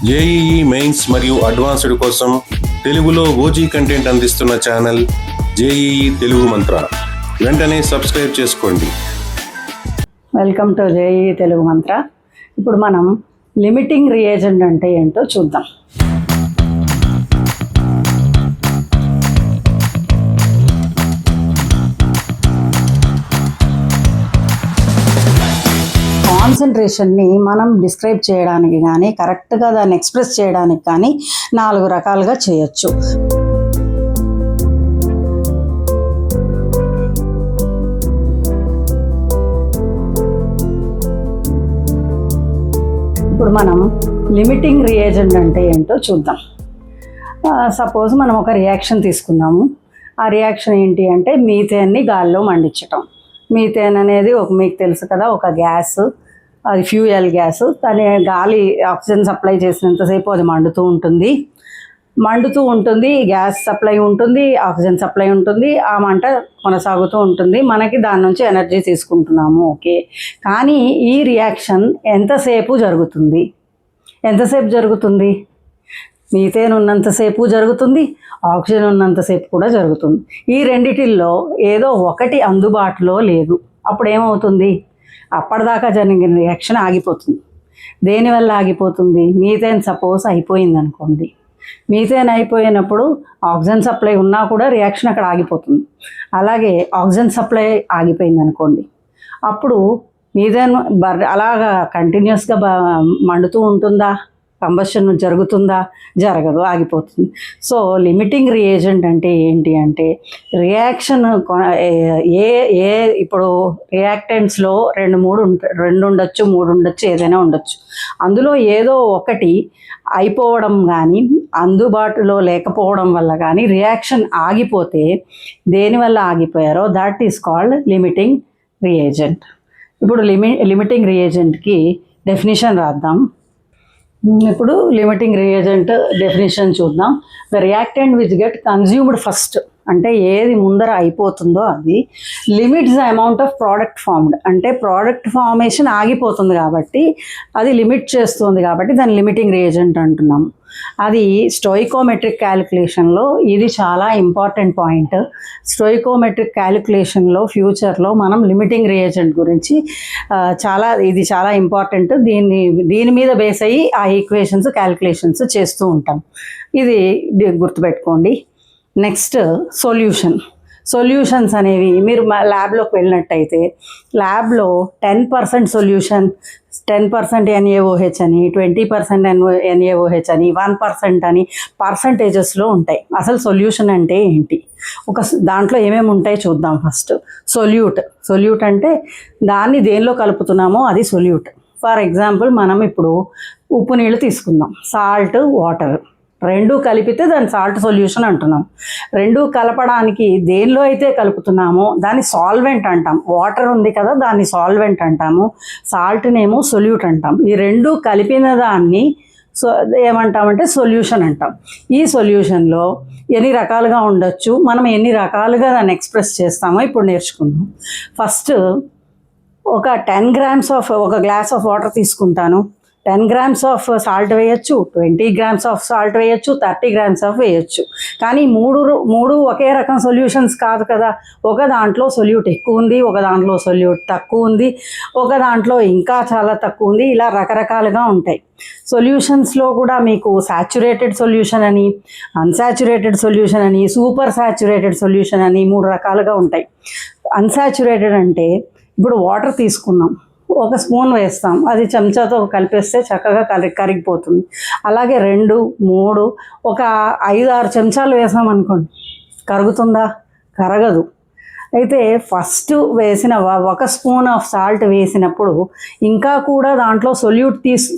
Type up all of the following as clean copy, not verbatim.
JEE mains మరియు advanced కోసం తెలుగులో ఓజీ కంటెంట్ అందిస్తున్న ఛానల్ జేఈఈ తెలుగు మంత్ర. వెంటనే సబ్స్క్రైబ్ చేసుకోండి. వెల్కమ్ టు జేఈఈ తెలుగు మంత్ర. ఇప్పుడు మనం లిమిటింగ్ రియేజెంట్ అంటే ఏంటో చూద్దాం. కాన్సన్ట్రేషన్ని మనం డిస్క్రైబ్ చేయడానికి కానీ కరెక్ట్గా దాన్ని ఎక్స్ప్రెస్ చేయడానికి కానీ 4 రకాలుగా చేయొచ్చు. ఇప్పుడు మనం లిమిటింగ్ రియేజెంట్ అంటే ఏంటో చూద్దాం. సపోజ్ మనం ఒక రియాక్షన్ తీసుకుందాము. ఆ రియాక్షన్ ఏంటి అంటే మీథేన్ని గాల్లో మండించటం. మీథేన్ అనేది మీకు తెలుసు కదా, ఒక గ్యాస్, అది ఫ్యూయల్ గ్యాస్. దాని గాలి ఆక్సిజన్ సప్లై చేసినంతసేపు అది మండుతూ ఉంటుంది. గ్యాస్ సప్లై ఉంటుంది, ఆక్సిజన్ సప్లై ఉంటుంది, ఆ మంట కొనసాగుతూ ఉంటుంది. మనకి దాని నుంచి ఎనర్జీ తీసుకుంటున్నాము, ఓకే. కానీ ఈ రియాక్షన్ ఎంతసేపు జరుగుతుంది? మీథేన్ ఉన్నంతసేపు జరుగుతుంది, ఆక్సిజన్ ఉన్నంతసేపు కూడా జరుగుతుంది. ఈ రెండిటిల్లో ఏదో ఒకటి అందుబాటులో లేదు. అప్పుడు ఏమవుతుంది? అప్పటిదాకా జరిగిన రియాక్షన్ ఆగిపోతుంది. దేనివల్ల ఆగిపోతుంది? మీథేన్ సపోజ్ అయిపోయింది అనుకోండి. మీథేన్ అయిపోయినప్పుడు ఆక్సిజన్ సప్లై ఉన్నా కూడా రియాక్షన్ అక్కడ ఆగిపోతుంది. అలాగే ఆక్సిజన్ సప్లై ఆగిపోయింది అనుకోండి, అప్పుడు మీథేన్ అలాగా కంటిన్యూస్గా మండుతూ ఉంటుందా? కంబషన్ జరుగుతుందా? జరగదు, ఆగిపోతుంది. సో లిమిటింగ్ రియేజెంట్ అంటే ఏంటి అంటే రియాక్షన్ ఇప్పుడు రియాక్టెంట్స్లో 2 ఉండొచ్చు, 3 ఉండొచ్చు, ఏదైనా ఉండొచ్చు. అందులో ఏదో ఒకటి అయిపోవడం కానీ అందుబాటులో లేకపోవడం వల్ల కానీ రియాక్షన్ ఆగిపోతే దేనివల్ల ఆగిపోయారో that is called limiting reagent. ఇప్పుడు లిమిటింగ్ రియేజెంట్కి డెఫినిషన్ రాద్దాం. ఇప్పుడు లిమిటింగ్ రియేజెంట్ డెఫినేషన్ చూద్దాం. The reactant which get consumed first, అంటే ఏది ముందర అయిపోతుందో అది, limits the amount of product formed, అంటే ప్రోడక్ట్ ఫార్మేషన్ ఆగిపోతుంది కాబట్టి అది లిమిట్ చేస్తుంది కాబట్టి దాన్ని లిమిటింగ్ రియేజెంట్ అంటున్నాం. అది స్టోయికోమెట్రిక్ క్యాలిక్యులేషన్లో ఇది చాలా ఇంపార్టెంట్ పాయింట్. స్టోయికోమెట్రిక్ క్యాలిక్యులేషన్లో ఫ్యూచర్లో మనం లిమిటింగ్ రియేజెంట్ గురించి ఇది చాలా ఇంపార్టెంట్. దీని మీద బేస్ అయ్యి ఆ ఈక్వేషన్స్ క్యాలిక్యులేషన్స్ చేస్తూ ఉంటాం. ఇది గుర్తుపెట్టుకోండి. నెక్స్ట్ సొల్యూషన్స్ అనేవి మీరు ల్యాబ్లోకి వెళ్ళినట్టయితే ల్యాబ్లో 10% సొల్యూషన్, 10% NaOH అని, 20% NaOH అని, 1% అని పర్సంటేజెస్లో ఉంటాయి. అసలు సొల్యూషన్ అంటే ఏంటి? దాంట్లో ఏమేమి ఉంటాయి చూద్దాం. ఫస్ట్ సొల్యూట్ అంటే దాన్ని దేనిలో కలుపుతున్నామో అది సొల్యూట్. ఫర్ ఎగ్జాంపుల్ మనం ఇప్పుడు ఉప్పు నీళ్ళు తీసుకుందాం, సాల్ట్, వాటర్, 2 కలిపితే దాన్ని సాల్ట్ సొల్యూషన్ అంటున్నాం. 2 కలపడానికి దేనిలో అయితే కలుపుతున్నామో దాన్ని సాల్వెంట్ అంటాం. వాటర్ ఉంది కదా, దాన్ని సాల్వెంట్ అంటాము, సాల్ట్నేమో సొల్యూట్ అంటాం. ఈ 2 కలిపిన దాన్ని ఏమంటామంటే సొల్యూషన్ అంటాం. ఈ సొల్యూషన్లో ఎన్ని రకాలుగా ఉండొచ్చు, మనం ఎన్ని రకాలుగా దాన్ని ఎక్స్ప్రెస్ చేస్తామో ఇప్పుడు నేర్చుకుందాం. ఫస్ట్ ఒక 10 grams ఆఫ్ ఒక గ్లాస్ ఆఫ్ వాటర్ తీసుకుంటాను. 10 grams ఆఫ్ సాల్ట్ వేయచ్చు, 20 grams ఆఫ్ సాల్ట్ వేయచ్చు, 30 grams ఆఫ్ వేయచ్చు. కానీ మూడు ఒకే రకం సొల్యూషన్స్ కాదు కదా. ఒక దాంట్లో సొల్యూట్ ఎక్కువ ఉంది, ఒక దాంట్లో సొల్యూట్ తక్కువ ఉంది, ఒక దాంట్లో ఇంకా చాలా తక్కువ ఉంది. ఇలా రకరకాలుగా ఉంటాయి. సొల్యూషన్స్లో కూడా మీకు సాచ్యురేటెడ్ సొల్యూషన్ అని, అన్సాచ్యురేటెడ్ సొల్యూషన్ అని, సూపర్ సాచ్యురేటెడ్ సొల్యూషన్ అని 3 రకాలుగా ఉంటాయి. అన్సాచ్యురేటెడ్ అంటే ఇప్పుడు వాటర్ తీసుకున్నాం, 1 స్పూన్ వేస్తాం, అది చెంచాతో కలిపేస్తే చక్కగా కరిగిపోతుంది. అలాగే 2, 3, ఒక 5-6 చెంచాలు వేసామనుకోండి, కరుగుతుందా? కరగదు. అయితే ఫస్ట్ వేసిన 1 స్పూన్ ఆఫ్ సాల్ట్ వేసినప్పుడు ఇంకా కూడా దాంట్లో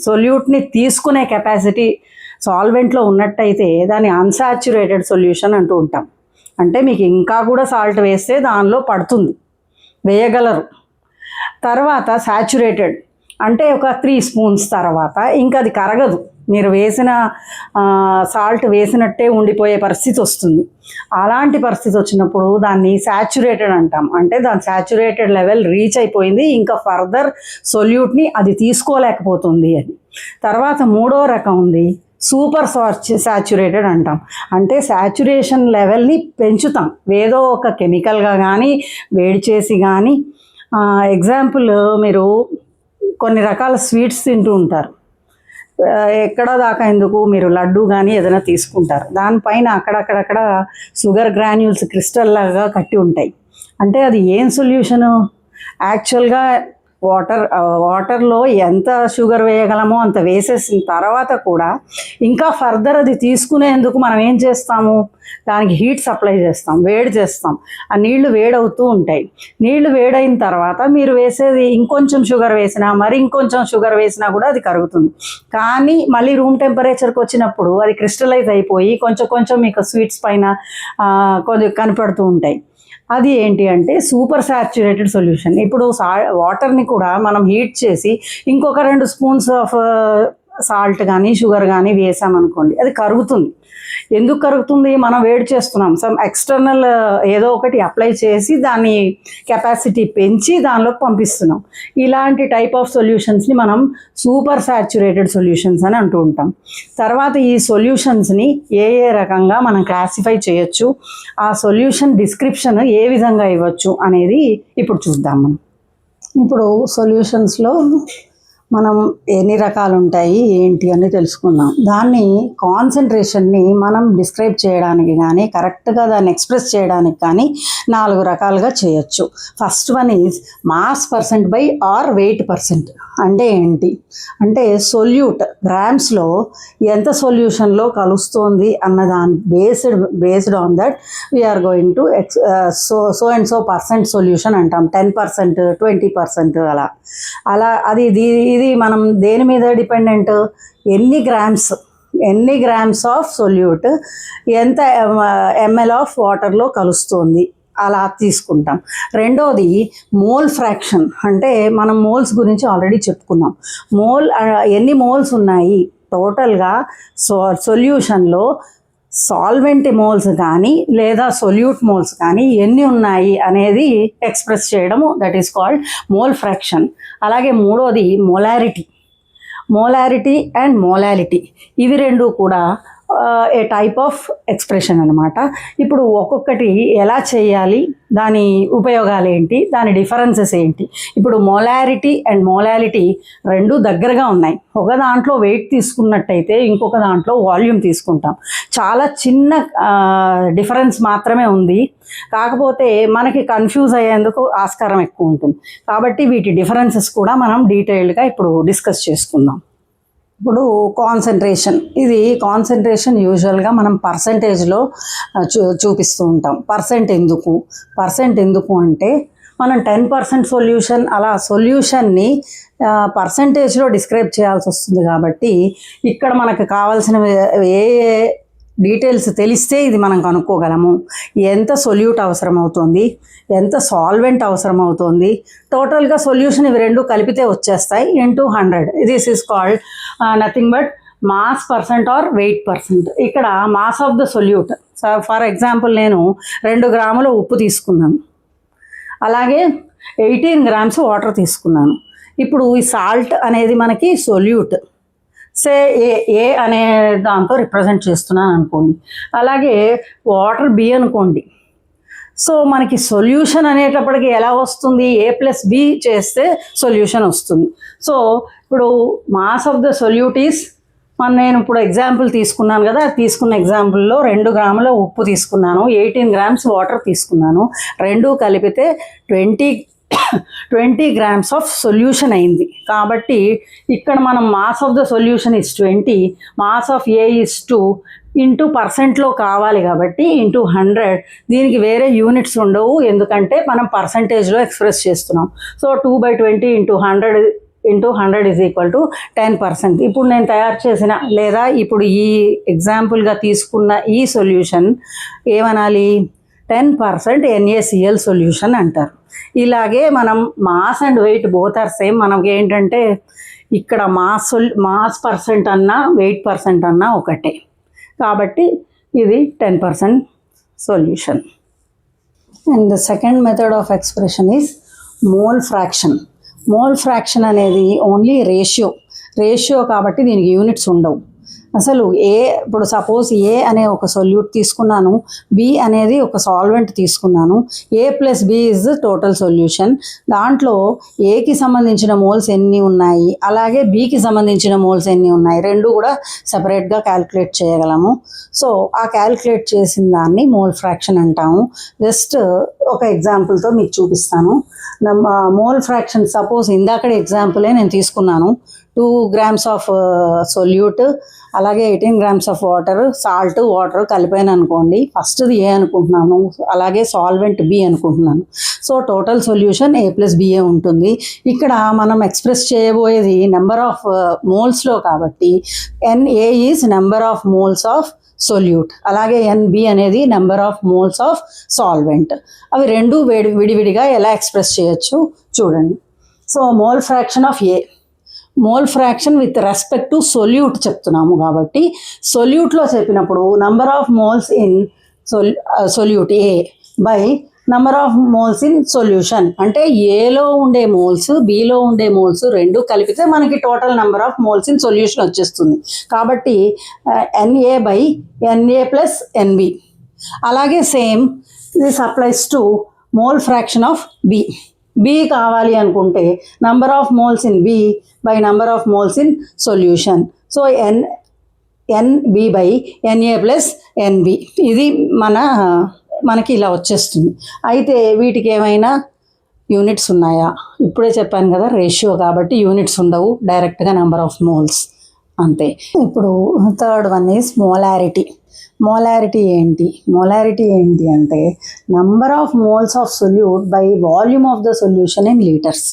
సొల్యూట్ని తీసుకునే కెపాసిటీ సాల్వెంట్లో ఉన్నట్టయితే దాన్ని అన్సాచ్యురేటెడ్ సొల్యూషన్ అంటూ ఉంటాం. అంటే మీకు ఇంకా కూడా సాల్ట్ వేస్తే దానిలో పడుతుంది, వేయగలరు. తర్వాత సాచ్యురేటెడ్, అంటే ఒక 3 స్పూన్స్ తర్వాత ఇంకా అది కరగదు, మీరు వేసిన సాల్ట్ వేసినట్టే ఉండిపోయే పరిస్థితి వస్తుంది. అలాంటి పరిస్థితి వచ్చినప్పుడు దాన్ని శాచురేటెడ్ అంటాం. అంటే దాని శాచురేటెడ్ లెవెల్ రీచ్ అయిపోయింది, ఇంకా ఫర్దర్ సొల్యూట్ని అది తీసుకోలేకపోతుంది అని. తర్వాత మూడో రకం ఉంది, సూపర్ శాచురేటెడ్ అంటాం. అంటే శాచురేషన్ లెవెల్ని పెంచుతాం ఏదో ఒక కెమికల్గా కానీ వేడి చేసి కానీ. ఎగ్జాంపుల్, మీరు కొన్ని రకాల స్వీట్స్ తింటూ ఉంటారు, ఎక్కడ దాకా ఎందుకు మీరు లడ్డు కానీ ఏదైనా తీసుకుంటారు, దానిపైన అక్కడక్కడక్కడ షుగర్ గ్రాన్యూల్స్ క్రిస్టల్ లాగా కట్టి ఉంటాయి. అంటే అది ఏం సొల్యూషను? యాక్చువల్గా వాటర్లో ఎంత షుగర్ వేయగలమో అంత వేసేసిన తర్వాత కూడా ఇంకా ఫర్దర్ అది తీసుకునేందుకు మనం ఏం చేస్తాము, దానికి హీట్ సప్లై చేస్తాం, వేడి చేస్తాం. ఆ నీళ్లు వేడవుతూ ఉంటాయి. నీళ్లు వేడైన తర్వాత మీరు వేసేది ఇంకొంచెం షుగర్ వేసినా, మరి ఇంకొంచెం షుగర్ వేసినా కూడా అది కరుగుతుంది. కానీ మళ్ళీ రూమ్ టెంపరేచర్కి వచ్చినప్పుడు అది క్రిస్టలైజ్ అయిపోయి కొంచెం కొంచెం మీకు స్వీట్స్ పైన కొద్దిగా కనపడుతూ ఉంటాయి. అది ఏంటి అంటే సూపర్ సాచురేటెడ్ సొల్యూషన్. ఇప్పుడు వాటర్ని కూడా మనం హీట్ చేసి ఇంకొక 2 స్పూన్స్ ఆఫ్ సాల్ట్ కానీ షుగర్ కానీ వేసామనుకోండి, అది కరుగుతుంది. ఎందుకు కరుగుతుంది? మనం వేడి చేస్తున్నాం, సమ్ ఎక్స్టర్నల్ ఏదో ఒకటి అప్లై చేసి దాని కెపాసిటీ పెంచి దానిలోకి పంపిస్తున్నాం. ఇలాంటి టైప్ ఆఫ్ సొల్యూషన్స్ని మనం సూపర్ సాచురేటెడ్ సొల్యూషన్స్ అని అంటూ ఉంటాం. తర్వాత ఈ సొల్యూషన్స్ని ఏ రకంగా మనం క్లాసిఫై చేయొచ్చు, ఆ సొల్యూషన్ డిస్క్రిప్షన్ ఏ విధంగా ఇవ్వచ్చు అనేది ఇప్పుడు చూద్దాం. మనం ఇప్పుడు సొల్యూషన్స్లో మనం ఎన్ని రకాలు ఉంటాయి ఏంటి అని తెలుసుకుందాం. దాన్ని కాన్సన్ట్రేషన్ని మనం డిస్క్రైబ్ చేయడానికి కానీ కరెక్ట్గా దాన్ని ఎక్స్ప్రెస్ చేయడానికి కానీ 4 రకాలుగా చేయొచ్చు. First one is mass percent by or weight percent. అంటే ఏంటి అంటే సొల్యూట్ గ్రామ్స్లో ఎంత సొల్యూషన్లో కలుస్తోంది అన్న దాని based on that we're going to so and so percent solution అంటాం. 10%, 20% అలా అది ఇది మనం దేని మీద డిపెండెంట్, ఎన్ని గ్రామ్స్ ఆఫ్ సొల్యూట్ ఎంత ml ఆఫ్ వాటర్లో కలుస్తుంది అలా తీసుకుంటాం. రెండోది మోల్ ఫ్రాక్షన్. అంటే మనం మోల్స్ గురించి ఆల్రెడీ చెప్పుకున్నాం. ఎన్ని మోల్స్ ఉన్నాయి టోటల్గా సొల్యూషన్లో, సాల్వెంట్ మోల్స్ కానీ లేదా సొల్యూట్ మోల్స్ కానీ ఎన్ని ఉన్నాయి అనేది ఎక్స్ప్రెస్ చేయడము, that is called mole fraction. అలాగే మూడోది మోలారిటీ అండ్ మోలాలిటీ. ఇవి రెండు కూడా ఏ టైప్ ఆఫ్ ఎక్స్ప్రెషన్ అనమాట. ఇప్పుడు ఒక్కొక్కటి ఎలా చేయాలి, దాని ఉపయోగాలు ఏంటి, దాని డిఫరెన్సెస్ ఏంటి. ఇప్పుడు మోలారిటీ అండ్ మోలాలిటీ రెండు దగ్గరగా ఉన్నాయి. ఒక దాంట్లో వెయిట్ తీసుకున్నట్టయితే ఇంకొక దాంట్లో వాల్యూమ్ తీసుకుంటాం. చాలా చిన్న డిఫరెన్స్ మాత్రమే ఉంది, కాకపోతే మనకి కన్ఫ్యూజ్ అయ్యేందుకు ఆస్కారం ఎక్కువ ఉంటుంది. కాబట్టి వీటి డిఫరెన్సెస్ కూడా మనం డీటెయిల్డ్గా ఇప్పుడు డిస్కస్ చేసుకుందాం. ఇప్పుడు కాన్సన్ట్రేషన్ యూజువల్గా మనం పర్సంటేజ్లో చూపిస్తూ ఉంటాం. పర్సెంట్ ఎందుకు అంటే మనం 10% సొల్యూషన్ అలా సొల్యూషన్ని పర్సంటేజ్లో డిస్క్రైబ్ చేయాల్సి వస్తుంది. కాబట్టి ఇక్కడ మనకు కావాల్సిన ఏ డీటెయిల్స్ తెలిస్తే ఇది మనం కనుక్కోగలము. ఎంత సొల్యూట్ అవసరమవుతుంది, ఎంత సాల్వెంట్ అవసరమవుతుంది, టోటల్గా సొల్యూషన్ ఇవి రెండు కలిపితే వచ్చేస్తాయి into 100. This is called nothing but mass percent or weight percent. ఇక్కడ mass of the solute, for example నేను 2 గ్రాముల ఉప్పు తీసుకున్నాను, అలాగే 18 గ్రామ్స్ వాటర్ తీసుకున్నాను. ఇప్పుడు ఈ సాల్ట్ అనేది మనకి సొల్యూట్, సే ఏ అనే దాంతో రిప్రజెంట్ చేస్తున్నాను అనుకోండి. అలాగే వాటర్ బి అనుకోండి. సో మనకి సొల్యూషన్ అనేటప్పటికి ఎలా వస్తుంది, A+B చేస్తే సొల్యూషన్ వస్తుంది. సో ఇప్పుడు mass of the solute is, నేను ఇప్పుడు ఎగ్జాంపుల్ తీసుకున్నాను కదా, తీసుకున్న ఎగ్జాంపుల్లో 2 గ్రాముల ఉప్పు తీసుకున్నాను, 18 గ్రామ్స్ వాటర్ తీసుకున్నాను, రెండు కలిపితే 20 గ్రామ్స్ ఆఫ్ సొల్యూషన్ అయింది. కాబట్టి ఇక్కడ మనం mass of the solution is 20, mass of A is 2 into పర్సెంట్లో కావాలి కాబట్టి ఇంటూ 100. దీనికి వేరే యూనిట్స్ ఉండవు, ఎందుకంటే మనం పర్సంటేజ్లో ఎక్స్ప్రెస్ చేస్తున్నాం. So 2/20 into 100 is equal to 10%. ఇప్పుడు నేను తయారు చేసిన లేదా ఇప్పుడు ఈ ఎగ్జాంపుల్గా తీసుకున్న ఈ సొల్యూషన్ ఏమనాలి, 10% NaCl సొల్యూషన్ అంటారు. ఇలాగే మనం mass and weight both are same. మనకి ఏంటంటే ఇక్కడ మాస్ పర్సెంట్ అన్నా వెయిట్ పర్సెంట్ అన్నా ఒకటే, కాబట్టి ఇది 10% solution. And the second method of expression is mole fraction. Mole fraction అనేది ఓన్లీ రేషియో కాబట్టి దీనికి యూనిట్స్ ఉండవు. అసలు ఇప్పుడు సపోజ్ ఏ అనే ఒక సొల్యూట్ తీసుకున్నాను, బి అనేది ఒక సాల్వెంట్ తీసుకున్నాను. A plus B is total solution. దాంట్లో ఏకి సంబంధించిన మోల్స్ ఎన్ని ఉన్నాయి, అలాగే బికి సంబంధించిన మోల్స్ ఎన్ని ఉన్నాయి, రెండు కూడా సపరేట్గా క్యాలిక్యులేట్ చేయగలము. సో ఆ క్యాలిక్యులేట్ చేసిన దాన్ని మోల్ ఫ్రాక్షన్ అంటాము. జస్ట్ ఒక ఎగ్జాంపుల్తో మీకు చూపిస్తాను. మోల్ ఫ్రాక్షన్ సపోజ్ ఇందాకడే ఎగ్జాంపులే నేను తీసుకున్నాను. 2 grams ఆఫ్ సొల్యూట్, అలాగే 18 grams ఆఫ్ వాటర్, వాటర్ కలిపాను అనుకోండి. ఫస్ట్ది ఏ అనుకుంటున్నాను, అలాగే సాల్వెంట్ బి అనుకుంటున్నాను. సో టోటల్ సొల్యూషన్ ఏ ప్లస్ బిఏ ఉంటుంది. ఇక్కడ మనం ఎక్స్ప్రెస్ చేయబోయేది నెంబర్ ఆఫ్ మోల్స్లో కాబట్టి NA is number of moles of solute, అలాగే NB అనేది number of moles of solvent. అవి రెండు విడివిడిగా ఎలా ఎక్స్ప్రెస్ చేయొచ్చు చూడండి. So mole fraction of A, mole fraction with respect to solute చెప్తున్నాము కాబట్టి సొల్యూట్లో చెప్పినప్పుడు number of moles in solute A by number of moles in solution, అంటే ఏలో ఉండే మోల్స్ బిలో ఉండే మోల్స్ రెండు కలిపితే మనకి total number of moles in solution వచ్చేస్తుంది. కాబట్టి NA by NA plus NB. అలాగే same this applies to mole fraction of B కావాలి అనుకుంటే number of moles in B by number of moles in solution. So NB by NA plus NB. ఇది మనకి ఇలా వచ్చేస్తుంది. అయితే వీటికి ఏమైనా యూనిట్స్ ఉన్నాయా? ఇప్పుడే చెప్పాను కదా, రేషియో కాబట్టి యూనిట్స్ ఉండవు, డైరెక్ట్గా నెంబర్ ఆఫ్ మోల్స్ అంతే. ఇప్పుడు third one is molarity. Molarity ఏంటి అంటే number of moles of solute by volume of the solution in litres.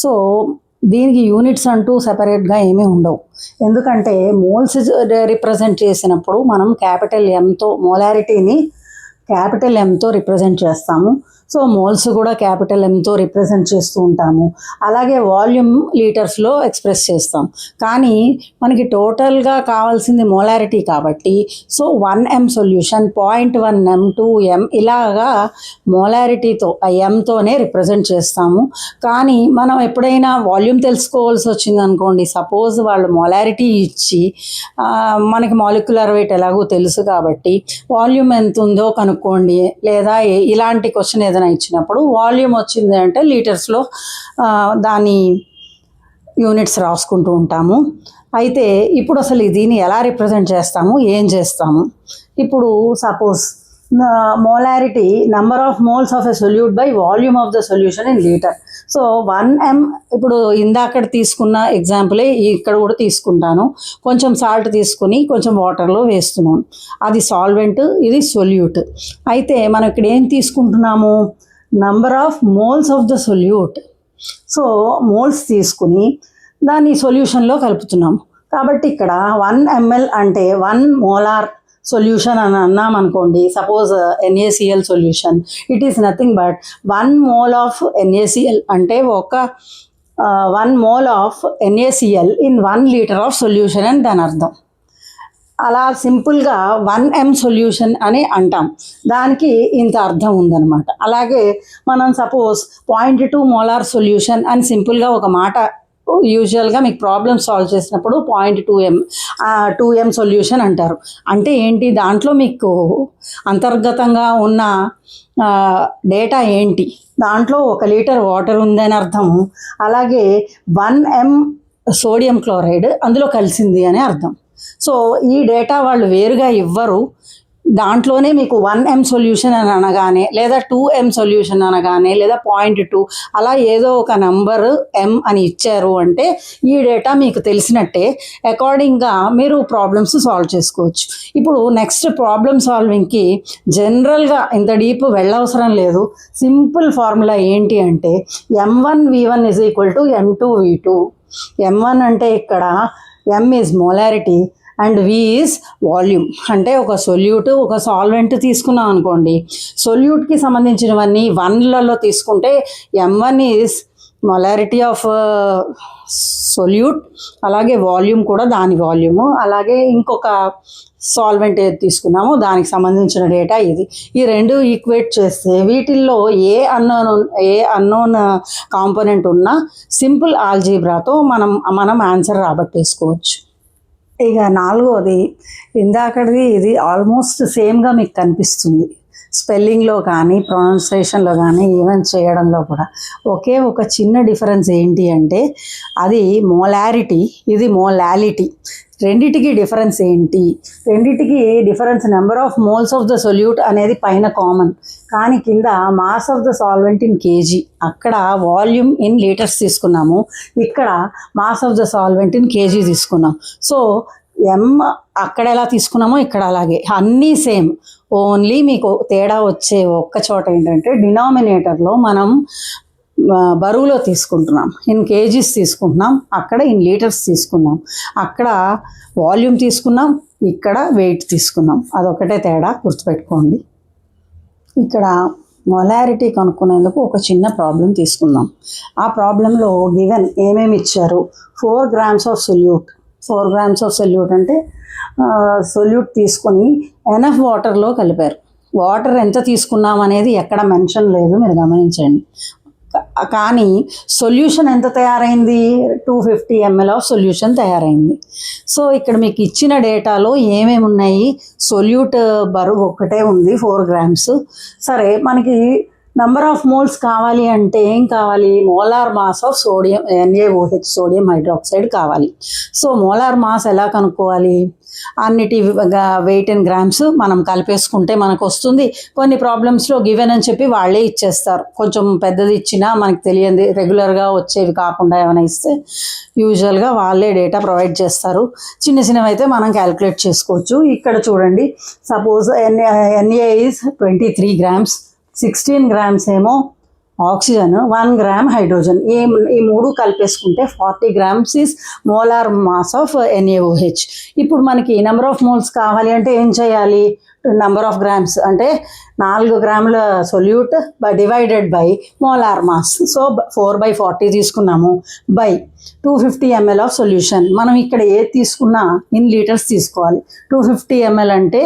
So దీనికి యూనిట్స్ అంటూ సెపరేట్గా ఏమీ ఉండవు, ఎందుకంటే మోల్స్ రిప్రజెంట్ చేసినప్పుడు మనం క్యాపిటల్ ఎంతో మోలారిటీని క్యాపిటల్ ఎంతో రిప్రజెంట్ చేస్తాము. సో మోల్స్ కూడా క్యాపిటల్ ఎంతో రిప్రజెంట్ చేస్తూ ఉంటాము. అలాగే వాల్యూమ్ లీటర్స్లో ఎక్స్ప్రెస్ చేస్తాం. కానీ మనకి టోటల్గా కావాల్సింది మోలారిటీ కాబట్టి so 1m solution 0.1 m 2m ఇలాగా మోలారిటీతో ఆ ఎంతోనే రిప్రజెంట్ చేస్తాము. కానీ మనం ఎప్పుడైనా వాల్యూమ్ తెలుసుకోవాల్సి వచ్చింది అనుకోండి, సపోజ్ వాళ్ళు మోలారిటీ ఇచ్చి మనకి మాలిక్యులర్ వెయిట్ ఎలాగో తెలుసు కాబట్టి వాల్యూమ్ ఎంత ఉందో కనుక్కోండి, లేదా ఇలాంటి క్వశ్చన్ ఏదైనా ఇచ్చినప్పుడు వాల్యూమ్ వచ్చింది అంటే లీటర్స్లో దాని యూనిట్స్ రాసుకుంటూ ఉంటాము. అయితే ఇప్పుడు అసలు దీన్ని ఎలా రిప్రజెంట్ చేస్తాము, ఏం చేస్తాము? ఇప్పుడు suppose molarity number of moles of a solute by volume of the solution in litre. So 1m, ఇప్పుడు ఇందాక తీసుకున్న ఎగ్జాంపులే ఇక్కడ కూడా తీసుకుంటాను. కొంచెం సాల్ట్ తీసుకుని కొంచెం వాటర్లో వేస్తున్నాను, అది సాల్వెంట్, ఇది సొల్యూట్. అయితే మనం ఇక్కడ ఏం తీసుకుంటున్నాము, number of moles of the solute. So moles తీసుకుని దాన్ని సొల్యూషన్లో కలుపుతున్నాము. కాబట్టి ఇక్కడ 1 ml అంటే 1 మోలార్ సొల్యూషన్ అని అన్నాం అనుకోండి. Suppose NaCl solution, it is nothing but 1 mole of NaCl అంటే 1 mole of NaCl in 1 liter of solution అని దాని అర్థం. అలా సింపుల్గా 1m సొల్యూషన్ అని అంటాం, దానికి ఇంత అర్థం ఉందన్నమాట. అలాగే మనం సపోజ్ 0.2 మోలార్ సొల్యూషన్ అని సింపుల్గా ఒక మాట యూజువల్గా మీకు ప్రాబ్లమ్ సాల్వ్ చేసినప్పుడు 2m సొల్యూషన్ అంటారు. అంటే ఏంటి, దాంట్లో మీకు అంతర్గతంగా ఉన్న డేటా ఏంటి, దాంట్లో 1 లీటర్ వాటర్ ఉందని అర్థం. అలాగే 1m సోడియం క్లోరైడ్ అందులో కలిసింది అని అర్థం. సో ఈ డేటా వాళ్ళు వేరుగా ఇవ్వరు, దాంట్లోనే మీకు 1m సొల్యూషన్ అని అనగానే, లేదా 2m సొల్యూషన్ అనగానే, లేదా 0.2 అలా ఏదో ఒక నంబర్ m అని ఇచ్చారు అంటే ఈ డేటా మీకు తెలిసినట్టే. అకార్డింగ్గా మీరు ప్రాబ్లమ్స్ సాల్వ్ చేసుకోవచ్చు. ఇప్పుడు నెక్స్ట్ ప్రాబ్లమ్ సాల్వింగ్కి జనరల్గా ఇంత డీప్ వెళ్ళవసరం లేదు. సింపుల్ ఫార్ములా ఏంటి అంటే m1v1 = m2v2. m1 అంటే ఇక్కడ m is molarity and V is volume. అంటే ఒక సొల్యూట్ ఒక సాల్వెంట్ తీసుకున్నాం అనుకోండి, సొల్యూట్కి సంబంధించినవన్నీ 1లలో తీసుకుంటే M1 is molarity of solute, అలాగే వాల్యూమ్ కూడా దాని వాల్యూము, అలాగే ఇంకొక సాల్వెంట్ ఏది తీసుకున్నామో దానికి సంబంధించిన డేటా ఇది. ఈ రెండు ఈక్వేట్ చేస్తే వీటిల్లో ఏ అన్నోన్ కాంపోనెంట్ ఉన్నా సింపుల్ ఆల్జీబ్రాతో మనం ఆన్సర్ రాబట్టేసుకోవచ్చు. ఇక 4వది, ఇందాకది ఇది ఆల్మోస్ట్ సేమ్గా మీకు కనిపిస్తుంది, స్పెల్లింగ్లో కానీ ప్రొనౌన్సియేషన్లో కానీ ఈవెన్ చేయడంలో కూడా ఒకే ఒక చిన్న డిఫరెన్స్ ఏంటి అంటే అది మోలారిటీ, ఇది మోలాలిటీ. రెండిటికి డిఫరెన్స్ ఏంటి? రెండిటికి difference number of moles of the solute అనేది పైన కామన్, కానీ కింద mass of the solvent in KG. అక్కడ వాల్యూమ్ ఇన్ లీటర్స్ తీసుకున్నాము, ఇక్కడ mass of the solvent in KG తీసుకున్నాం. సో M అక్కడ ఎలా తీసుకున్నామో ఇక్కడ అలాగే అన్నీ సేమ్. ఓన్లీ మీకు తేడా వచ్చే ఒక్క చోట ఏంటంటే డినామినేటర్లో మనం బరువులో తీసుకుంటున్నాం, ఇన్ కేజీస్ తీసుకుంటున్నాం, అక్కడ ఇన్ లీటర్స్ తీసుకున్నాం. అక్కడ వాల్యూమ్ తీసుకున్నాం, ఇక్కడ వెయిట్ తీసుకున్నాం. అదొకటే తేడా, గుర్తుపెట్టుకోండి. ఇక్కడ మొలారిటీ కనుక్కునేందుకు ఒక చిన్న ప్రాబ్లం తీసుకుందాం. ఆ ప్రాబ్లంలో గివెన్ ఏమేమి ఇచ్చారు? 4 grams of solute. 4 grams of solute అంటే సొల్యూట్ తీసుకొని ఎనఫ్ వాటర్లో కలిపారు. వాటర్ ఎంత తీసుకున్నాం అనేది ఎక్కడ మెన్షన్ లేదు, మీరు గమనించండి. కానీ సొల్యూషన్ ఎంత తయారైంది? 250 ml ఆఫ్ సొల్యూషన్ తయారైంది. సో ఇక్కడ మీకు ఇచ్చిన డేటాలో ఏమేమి ఉన్నాయి? సొల్యూట్ బరువు ఒకటే ఉంది, 4 grams. సరే, మనకి నంబర్ ఆఫ్ మోల్స్ కావాలి అంటే ఏం కావాలి? Molar mass of sodium NaOH, sodium hydroxide కావాలి. సో మోలార్ మాస్ ఎలా కనుక్కోవాలి? అన్నిటి వెయిట్ ఇన్ గ్రామ్స్ మనం కలిపేసుకుంటే మనకు వస్తుంది. కొన్ని ప్రాబ్లమ్స్లో గివెన్ అని చెప్పి వాళ్ళే ఇచ్చేస్తారు. కొంచెం పెద్దది ఇచ్చినా మనకు తెలియంది, రెగ్యులర్గా వచ్చేవి కాకుండా ఏమైనా ఇస్తే యూజువల్గా వాళ్ళే డేటా ప్రొవైడ్ చేస్తారు. చిన్న చిన్నవి అయితే మనం క్యాలిక్యులేట్ చేసుకోవచ్చు. ఇక్కడ చూడండి, suppose Na is 23 grams, 16 grams ఏమో ఆక్సిజన్, 1 gram హైడ్రోజన్. ఈ మూడు కలిపేసుకుంటే 40 grams is molar mass of NaOH. ఇప్పుడు మనకి నెంబర్ ఆఫ్ మోల్స్ కావాలి అంటే ఏం చేయాలి? నెంబర్ ఆఫ్ గ్రామ్స్ అంటే 4 grams solute divided by molar mass. So 4/40 తీసుకున్నాము బై 250 ml ఆఫ్ సొల్యూషన్. మనం ఇక్కడ ఏది తీసుకున్నా ఇన్ లీటర్స్ తీసుకోవాలి. 250 ml అంటే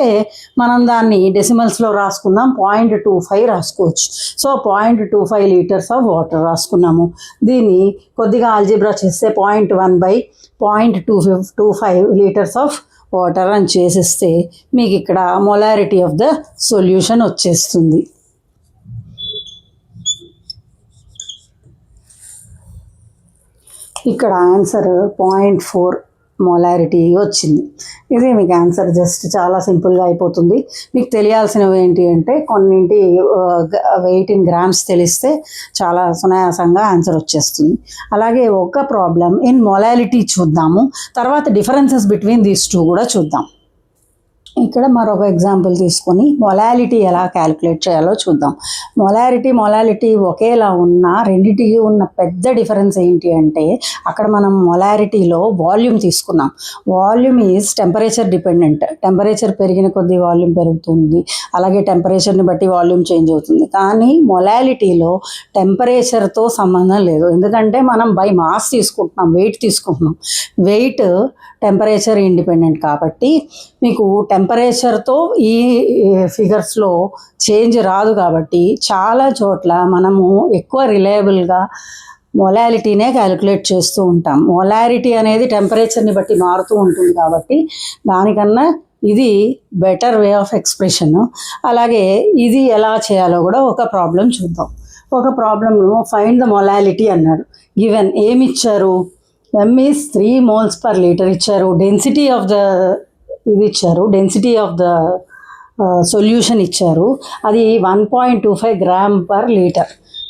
మనం దాన్ని డెసిమల్స్లో రాసుకుందాం, 0.25 రాసుకోవచ్చు. సో 0.25 లీటర్స్ ఆఫ్ వాటర్ రాసుకున్నాము. దీన్ని కొద్దిగా ఆల్జిబ్రా చేస్తే 0.1/0.25 లీటర్స్ ఆఫ్ వాటర్ అని చేసేస్తే మీకు ఇక్కడ మొలారిటీ ఆఫ్ ద సొల్యూషన్ వచ్చేస్తుంది. ఇక్కడ ఆన్సర్ 0.4 మొలారిటీ వచ్చింది. ఇది మీకు ఆన్సర్. జస్ట్ చాలా సింపుల్గా అయిపోతుంది. మీకు తెలియాల్సినవి ఏంటి అంటే కొన్నింటి వెయిట్ ఇన్ గ్రామ్స్ తెలిస్తే చాలా సునాయాసంగా ఆన్సర్ వచ్చేస్తుంది. అలాగే ఒక ప్రాబ్లం ఇన్ మొలాలిటీ చూద్దాము, తర్వాత డిఫరెన్సెస్ బిట్వీన్ దీస్ టూ కూడా చూద్దాం. ఇక్కడ మరొక ఎగ్జాంపుల్ తీసుకొని మొలాలిటీ ఎలా క్యాలిక్యులేట్ చేయాలో చూద్దాం. మొలాలిటీ ఒకేలా ఉన్న రెండిటికి ఉన్న పెద్ద డిఫరెన్స్ ఏంటి అంటే అక్కడ మనం మొలారిటీలో వాల్యూమ్ తీసుకున్నాం. Volume is temperature dependent. Temperature పెరిగిన కొద్దీ వాల్యూమ్ పెరుగుతుంది, అలాగే టెంపరేచర్ని బట్టి వాల్యూమ్ చేంజ్ అవుతుంది. కానీ మొలాలిటీలో టెంపరేచర్తో సంబంధం లేదు, ఎందుకంటే మనం బై మాస్ తీసుకుంటున్నాం, వెయిట్ తీసుకుంటున్నాం. వెయిట్ టెంపరేచర్ ఇండిపెండెంట్ కాబట్టి మీకు టెంపరేచర్తో ఈ ఫిగర్స్లో చేంజ్ రాదు. కాబట్టి చాలా చోట్ల మనము ఎక్కువ రిలయబుల్గా మొలాలిటీనే క్యాలిక్యులేట్ చేస్తూ ఉంటాం. మొలారిటీ అనేది టెంపరేచర్ని బట్టి మారుతూ ఉంటుంది కాబట్టి దానికన్నా ఇది బెటర్ వే ఆఫ్ ఎక్స్ప్రెషన్. అలాగే ఇది ఎలా చేయాలో కూడా ఒక ప్రాబ్లం చూద్దాం. ఒక ప్రాబ్లం ఫైండ్ ద మొలాలిటీ అన్నాడు. గివెన్ ఏమి ఇచ్చారు? M is 3 moles per liter ఇచ్చారు. డెన్సిటీ ఆఫ్ ద ఇది ఇచ్చారు, డెన్సిటీ ఆఫ్ ద సొల్యూషన్ ఇచ్చారు. అది 1.25 grams per liter.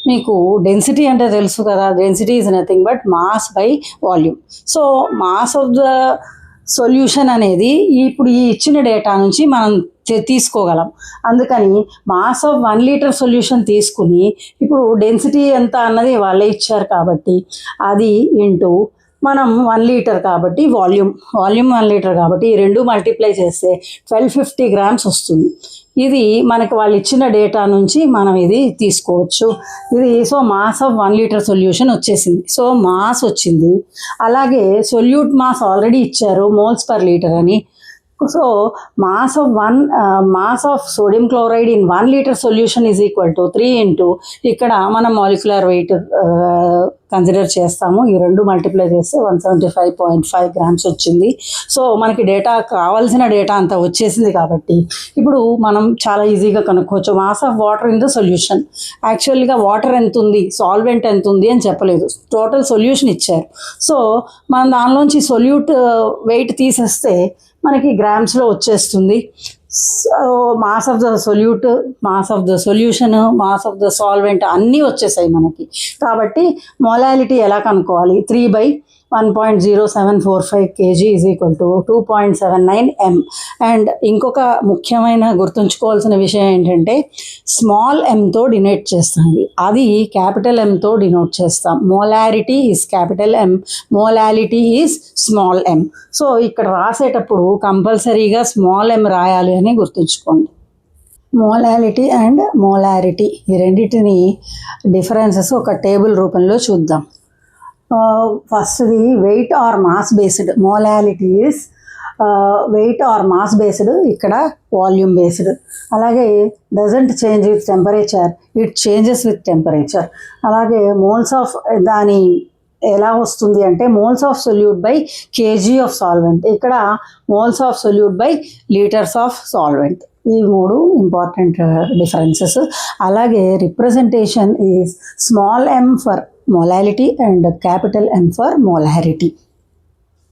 మీకు డెన్సిటీ అంటే తెలుసు కదా, density is nothing but mass by volume. So mass of the solution అనేది ఇప్పుడు ఈ ఇచ్చిన డేటా నుంచి మనం తీసుకోగలం. అందుకని మాస్ ఆఫ్ 1 liter సొల్యూషన్ తీసుకుని ఇప్పుడు డెన్సిటీ ఎంత అన్నది వాళ్ళే ఇచ్చారు కాబట్టి అది ఇంటూ మనం 1 లీటర్ కాబట్టి వాల్యూమ్ 1 లీటర్ కాబట్టి ఈ రెండు మల్టిప్లై చేస్తే 1250 గ్రామ్స్ వస్తుంది. ఇది మనకు వాళ్ళు ఇచ్చిన డేటా నుంచి మనం ఇది తీసుకోవచ్చు. ఇది so mass of 1 litre solution వచ్చేసింది. సో మాస్ వచ్చింది. అలాగే సొల్యూట్ మాస్ ఆల్రెడీ ఇచ్చారు మోల్స్ పర్ లీటర్ అని. So mass of sodium chloride in 1 litre solution is equal to 3 into ఇక్కడ మనం మాలిక్యులర్ వెయిట్ కన్సిడర్ చేస్తాము. ఈ రెండు మల్టిప్లై చేస్తే 175.5 గ్రామ్స్ వచ్చింది. సో మనకి డేటా కావాల్సిన డేటా అంతా వచ్చేసింది కాబట్టి ఇప్పుడు మనం చాలా ఈజీగా కనుక్కోవచ్చు mass of water in the solution. యాక్చువల్గా వాటర్ ఎంత ఉంది, సాల్వెంట్ ఎంత ఉంది అని చెప్పలేదు, టోటల్ సొల్యూషన్ ఇచ్చారు. సో మనం దానిలోంచి సొల్యూట్ వెయిట్ తీసేస్తే మనకి గ్రామ్స్లో వచ్చేస్తుంది. Mass of the solute, mass of the solution, mass of the solvent అన్నీ వచ్చేసాయి మనకి. కాబట్టి మొలాలిటీ ఎలా కనుక్కోవాలి? 3/1.0745 kg is equal to 2.79 m. And ఇంకొక ముఖ్యమైన గుర్తుంచుకోవాల్సిన విషయం ఏంటంటే స్మాల్ ఎంతో డినోట్ చేస్తాం, అది క్యాపిటల్ ఎంతో డినోట్ చేస్తాం. Molarity is capital M, మోలాలిటీ is small M. So ఇక్కడ రాసేటప్పుడు కంపల్సరీగా స్మాల్ ఎం రాయాలి అని గుర్తుంచుకోండి. మోలాలిటీ అండ్ మోలారిటీ ఈ రెండింటిని డిఫరెన్సెస్ ఒక టేబుల్ రూపంలో చూద్దాం. ఫస్ట్ది weight or mass based. Molality is weight or mass based, ఇక్కడ వాల్యూమ్ బేస్డ్. అలాగే doesn't change with temperature, it changes with temperature. అలాగే మోల్స్ ఆఫ్ దాని ఎలా వస్తుంది అంటే moles of solute by kg of solvent, ఇక్కడ moles of solute by litres of solvent. ఈ మూడు ఇంపార్టెంట్ డిఫరెన్సెస్. అలాగే representation is small M for molality and capital M for molarity.